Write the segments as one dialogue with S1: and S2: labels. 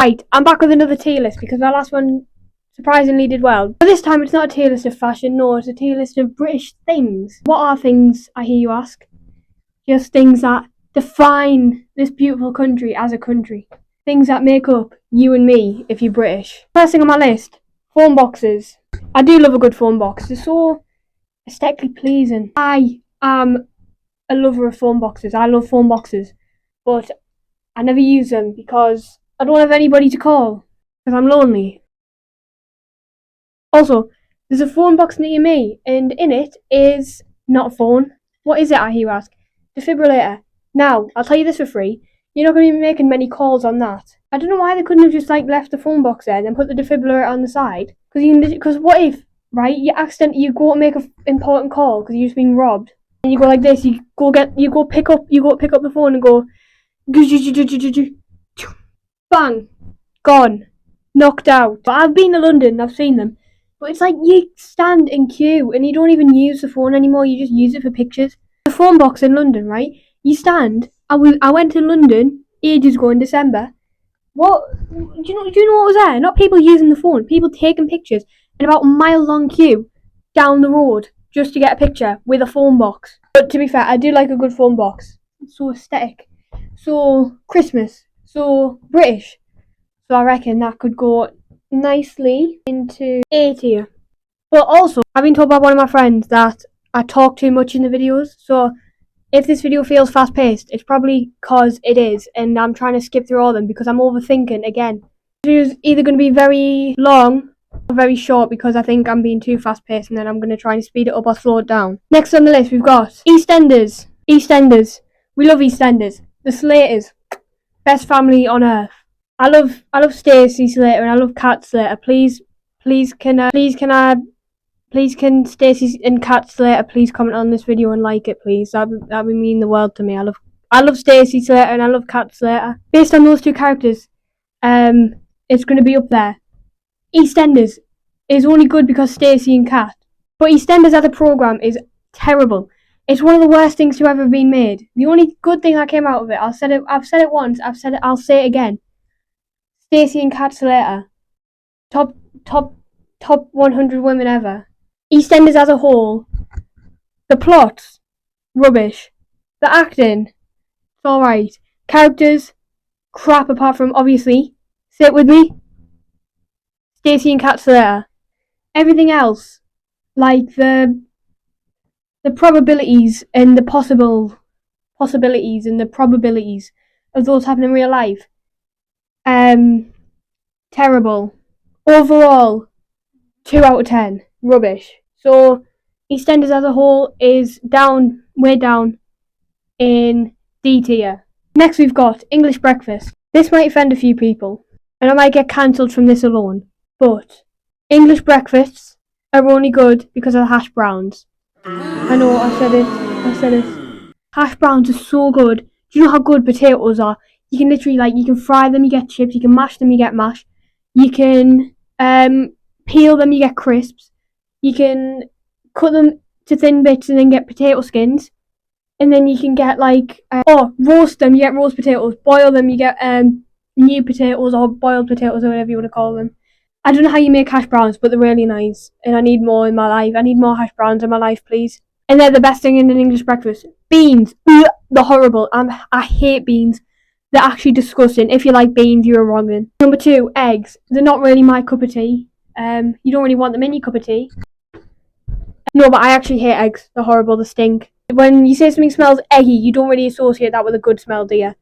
S1: Right, I'm back with another tier list because my last one surprisingly did well. But this time it's not a tier list of fashion, no, it's a tier list of British things. What are things, I hear you ask? Just things that define this beautiful country as a country. Things that make up you and me if you're British. First thing on my list, phone boxes. I do love a good phone box. They're so aesthetically pleasing. I am a lover of phone boxes. I love phone boxes. But I never use them because I don't have anybody to call. Because I'm lonely. Also, there's a phone box near me, and in it is not a phone. What is it, I hear you ask? Defibrillator. Now, I'll tell you this for free. You're not going to be making many calls on that. I don't know why they couldn't have just left the phone box there and then put the defibrillator on the side. Because what if, right? You go to make an important call because you're just being robbed, and you go like this. You go pick up the phone and go, bang, gone, knocked out. But I've been to London. I've seen them. But it's like you stand in queue and you don't even use the phone anymore. You just use it for pictures. The phone box in London, right? You stand. I went to London ages ago in December. What do you know what was there? Not people using the phone, people taking pictures in about a mile long queue down the road just to get a picture with a phone box. But to be fair, I do like a good phone box. It's so aesthetic, so Christmas, so British. So I reckon that could go nicely into A tier. But also, I've been told by one of my friends that I talk too much in the videos, so if this video feels fast paced, it's probably because it is, and I'm trying to skip through all of them because I'm overthinking again. This video is either going to be very long or very short because I think I'm being too fast paced, and then I'm going to try and speed it up or slow it down. Next on the list, we've got EastEnders. EastEnders. We love EastEnders. The Slaters. Best family on earth. I love Stacey Slater and I love Kat Slater. Please can Stacey and Kat Slater please comment on this video and like it, please? That'd mean the world to me. I love Stacey Slater and I love Kat Slater. Based on those two characters, it's going to be up there. EastEnders is only good because Stacey and Kat, but EastEnders as a program is terrible. It's one of the worst things to ever been made. The only good thing that came out of it, I've said it once. I'll say it again. Stacey and Kat Slater, top 100 women ever. EastEnders as a whole, the plot, rubbish. The acting, it's alright. Characters, crap apart from, obviously, say it with me, Stacey and Kat Slater. Everything else, like the probabilities and the possibilities and the probabilities of those happening in real life, terrible. Overall, 2 out of 10, rubbish. So, EastEnders as a whole is way down in D tier. Next we've got English Breakfast. This might offend a few people, and I might get cancelled from this alone, but English breakfasts are only good because of the hash browns. I know, I said it. Hash browns are so good. Do you know how good potatoes are? You can literally, you can fry them, you get chips, you can mash them, you get mash. You can, peel them, you get crisps. You can cut them to thin bits and then get potato skins. And then you can get roast them, you get roast potatoes. Boil them, you get new potatoes or boiled potatoes or whatever you want to call them. I don't know how you make hash browns, but they're really nice. And I need more in my life. I need more hash browns in my life, please. And they're the best thing in an English breakfast. Beans. Ugh, they're horrible. I hate beans. They're actually disgusting. If you like beans, you're wronging. Number 2, eggs. They're not really my cup of tea. You don't really want them in your cup of tea. No, but I actually hate eggs. They're horrible. They stink. When you say something smells eggy, you don't really associate that with a good smell, do you?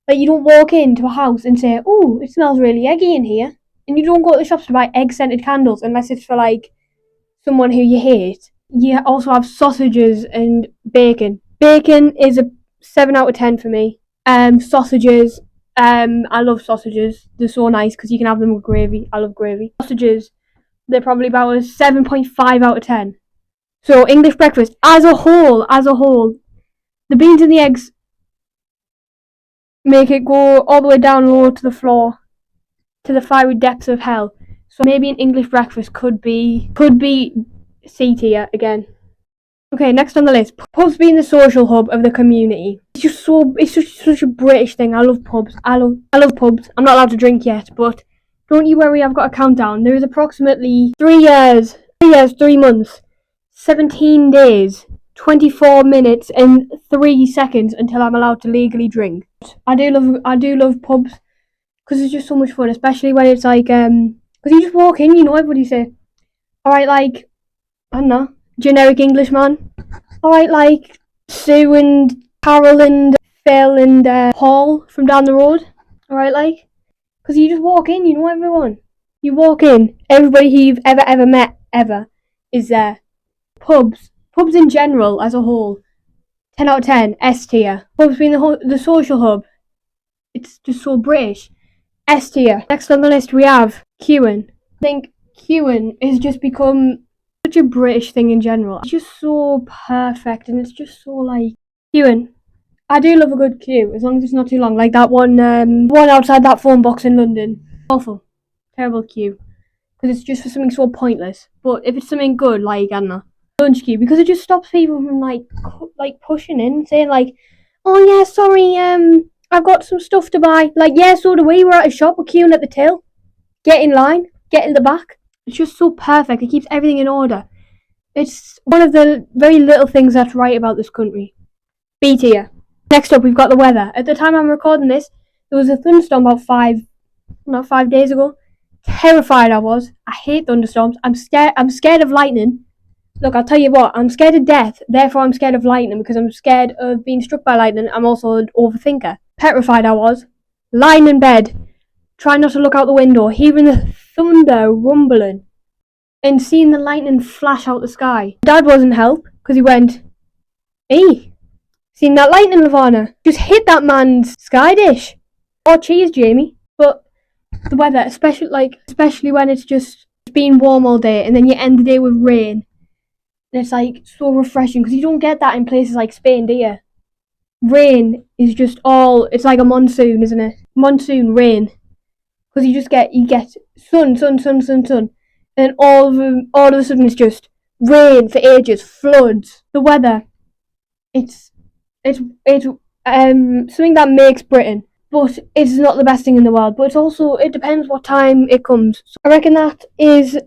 S1: You don't walk into a house and say, "Oh, it smells really eggy in here." And you don't go to the shops to buy egg-scented candles unless it's for, someone who you hate. You also have sausages and bacon. Bacon is a 7 out of 10 for me. Sausages, I love sausages. They're so nice because you can have them with gravy. I love gravy. Sausages, they're probably about a 7.5 out of 10. So English breakfast as a whole, the beans and the eggs make it go all the way down low to the floor, to the fiery depths of hell. So maybe an English breakfast could be C tier again. Okay, next on the list, pubs being the social hub of the community. It's just such a British thing. I love pubs. I love pubs. I'm not allowed to drink yet, but don't you worry, I've got a countdown. There is approximately 3 years, 3 months, 17 days, 24 minutes and 3 seconds until I'm allowed to legally drink. I do love pubs because it's just so much fun, especially when it's like because you just walk in, you know, everybody say, all right, like I don't know, generic Englishman. All right, like Sue and Carol and Phil and Paul from down the road. All right, like because you just walk in, you know everyone. You walk in, everybody who you've ever met ever is there. Pubs in general as a whole, 10 out of 10, S tier. Pubs being the social hub, it's just so British. S tier. Next on the list we have queuing. I think queuing has just become such a British thing in general. It's just so perfect and it's just so like queuing. I do love a good queue as long as it's not too long. Like that one outside that phone box in London. Awful, terrible queue because it's just for something so pointless. But if it's something good, like I don't know, lunch queue, because it just stops people from like pushing in and saying like, oh yeah, sorry, I've got some stuff to buy. Like yeah, so do we. We're at a shop, we're queuing at the till. Get in line, get in the back. It's just so perfect. It keeps everything in order. It's one of the very little things that's right about this country. B tier. Next up, we've got the weather. At the time I'm recording this, there was a thunderstorm about 5 days ago. Terrified I was. I hate thunderstorms. I'm scared of lightning. Look, I'll tell you what, I'm scared of death, therefore I'm scared of lightning because I'm scared of being struck by lightning. I'm also an overthinker. Petrified I was. Lying in bed, trying not to look out the window, hearing the thunder rumbling, and seeing the lightning flash out the sky. Dad wasn't help because he went, hey, seen that lightning, Lavana? Just hit that man's sky dish. Oh, cheers, Jamie. But the weather, especially when it's just been warm all day and then you end the day with rain. And it's like so refreshing because you don't get that in places like Spain, do you? Rain is just it's like a monsoon, isn't it? Monsoon rain. Because you get sun, and all of a sudden it's just rain for ages, floods. The weather, it's something that makes Britain, but it's not the best thing in the world. But it depends what time it comes. So I reckon that is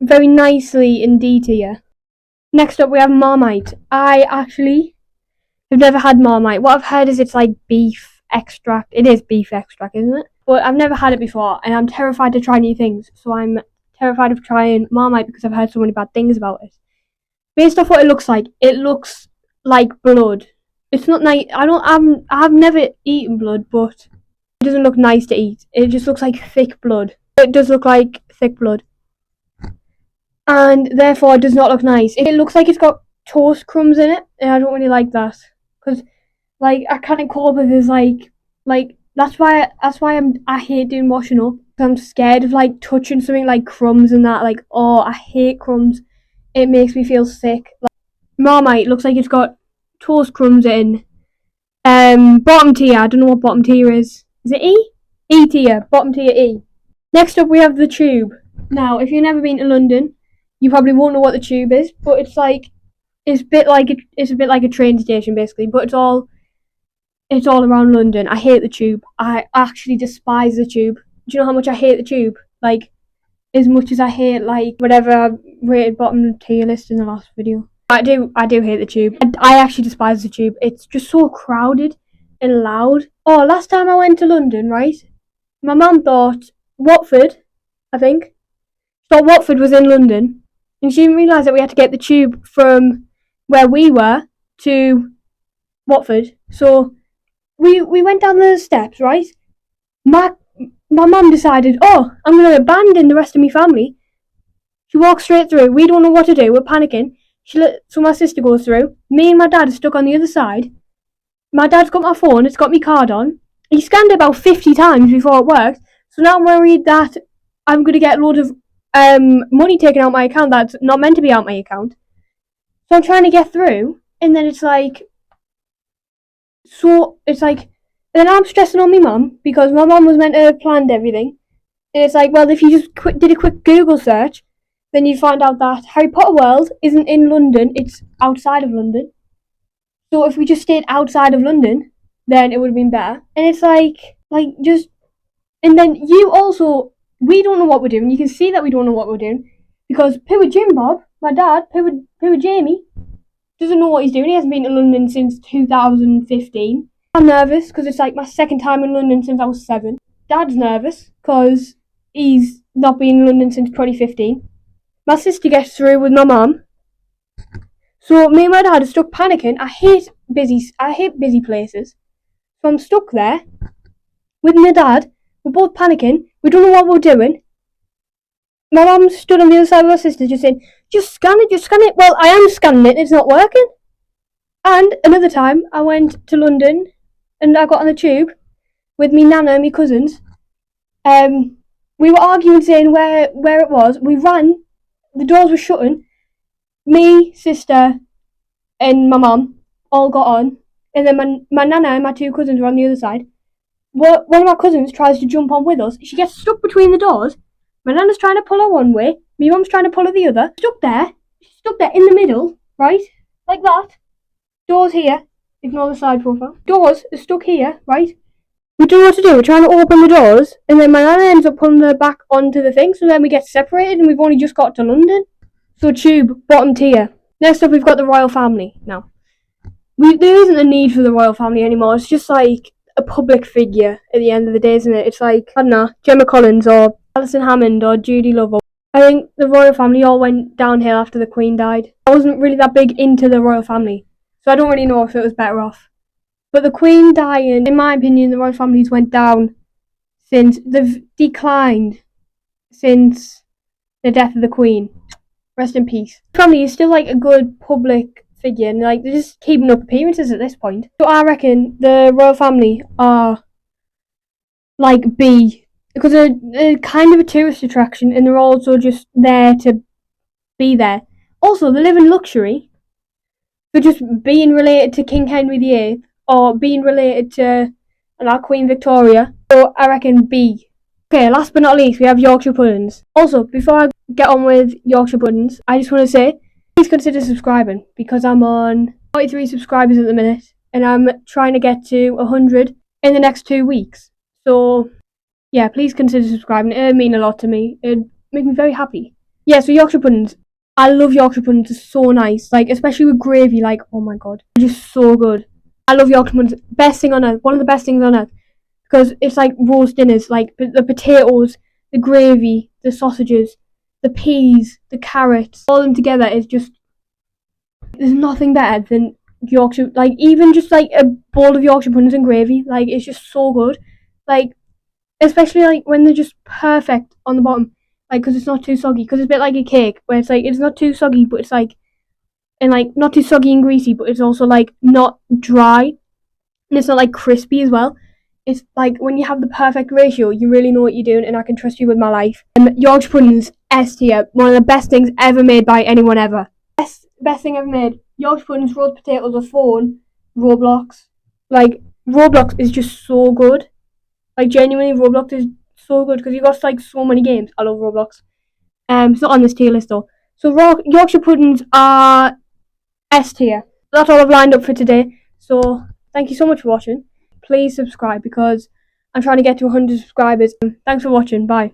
S1: very nicely in D tier. Next up we have Marmite. I actually have never had Marmite. What I've heard is it's like beef extract. It is beef extract, isn't it? But I've never had it before, and I'm terrified to try new things. So I'm terrified of trying Marmite because I've heard so many bad things about it. Based off what it looks like blood. It's not nice. I've never eaten blood, but it doesn't look nice to eat. It just looks like thick blood. It does look like thick blood, and therefore it does not look nice. It looks like it's got toast crumbs in it, and I don't really like that because like I can't cope with this like that's why I hate doing washing up. I'm scared of like touching something like crumbs and that. Like oh, I hate crumbs. It makes me feel sick. Like, Marmite looks like it's got toast crumbs in. Bottom tier. I don't know what bottom tier is. Is it E? E tier. Bottom tier E. Next up we have the Tube. Now, if you've never been to London, you probably won't know what the Tube is, but it's a bit like a train station basically, but it's all around London. I hate the Tube. I actually despise the Tube. Do you know how much I hate the Tube? Like as much as I hate like whatever I rated bottom tier list in the last video. I do hate the Tube. I actually despise the Tube. It's just so crowded and loud. Oh, last time I went to London, right? My mum thought Watford, I think, thought Watford was in London, and she didn't realise that we had to get the Tube from where we were to Watford. So we went down the steps, right? My mum decided, oh, I'm going to abandon the rest of my family. She walks straight through. We don't know what to do. We're panicking. So my sister goes through. Me and my dad are stuck on the other side. My dad's got my phone. It's got my card on. He scanned it about 50 times before it worked. So now I'm worried that I'm going to get a load of money taken out my account that's not meant to be out my account. So I'm trying to get through. And then it's like... And then I'm stressing on my mum because my mum was meant to have planned everything. And it's like, well, if you just did a quick Google search, then you'd find out that Harry Potter World isn't in London, it's outside of London. So if we just stayed outside of London, then it would have been better. And it's just, and then you also, we don't know what we're doing. You can see that we don't know what we're doing because Poo Jim Bob, my dad, Poo Jamie, doesn't know what he's doing. He hasn't been to London since 2015. I'm nervous because it's like my second time in London since I was 7. Dad's nervous because he's not been in London since 2015. My sister gets through with my mum. So me and my dad are stuck panicking. I hate busy places. So I'm stuck there with my dad. We're both panicking. We don't know what we're doing. My mum stood on the other side of my sister just saying, just scan it. Well, I am scanning it, it's not working. And another time I went to London and I got on the tube with me nana and me cousins. We were arguing saying where it was. We ran, the doors were shutting. Me, sister, and my mum all got on, and then my nana and my 2 cousins were on the other side. One of my cousins tries to jump on with us. She gets stuck between the doors. My nana's trying to pull her one way. My mum's trying to pull her the other. She's stuck there in the middle, right? Like that. Doors here. Ignore the side profile. Doors are stuck here, right? We don't know what to do. We're trying to open the doors, and then my nana ends up pulling her back onto the thing, so then we get separated, and we've only just got to London. So tube, bottom tier. Next up, we've got the royal family. Now, there isn't a need for the royal family anymore. It's just like a public figure at the end of the day, isn't it? It's like, I don't know, Gemma Collins or Alison Hammond or Judy Love. I think the royal family all went downhill after the Queen died. I wasn't really that big into the royal family, so I don't really know if it was better off. But the Queen dying, in my opinion, the royal families went down since they've declined since the death of the Queen. Rest in peace. The family is still like a good public figure, and like they're just keeping up appearances at this point. So I reckon the royal family are like B, because they're kind of a tourist attraction, and they're also just there to be there. Also, they live in luxury for just being related to King Henry VIII or being related to Queen Victoria. So I reckon B. Okay, last but not least, we have Yorkshire puddings. Also, before I get on with Yorkshire puddings, I just want to say, please consider subscribing, because I'm on 43 subscribers at the minute, and I'm trying to get to 100 in the next 2 weeks. So, yeah, please consider subscribing. It would mean a lot to me. It would make me very happy. Yeah, so Yorkshire puddings. I love Yorkshire puddings. It's so nice. Like, especially with gravy. Like, oh my god. They're just so good. I love Yorkshire puddings. Best thing on earth. One of the best things on earth. Because it's like roast dinners. Like, the potatoes, the gravy, the sausages, the peas, the carrots. All of them together is just... There's nothing better than Yorkshire... Like, even just, like, a bowl of Yorkshire puddings and gravy. Like, it's just so good. Like, especially, like, when they're just perfect on the bottom. Like, because it's not too soggy. Because it's a bit like a cake, where it's like, it's not too soggy, but it's like, and like, not too soggy and greasy, but it's also like, not dry, and it's not like crispy as well. It's like, when you have the perfect ratio, you really know what you're doing, and I can trust you with my life. Yorkshire puddings, S tier, one of the best things ever made by anyone ever. Best thing ever made. Yorkshire puddings, roast potatoes, a phone, Roblox. Like, Roblox is just so good. Like, genuinely, Roblox is so good because you got like so many games. I love Roblox. It's not on this tier list though. So Yorkshire puddings are S tier. That's all I've lined up for today. So thank you so much for watching. Please subscribe because I'm trying to get to 100 subscribers. Thanks for watching. Bye.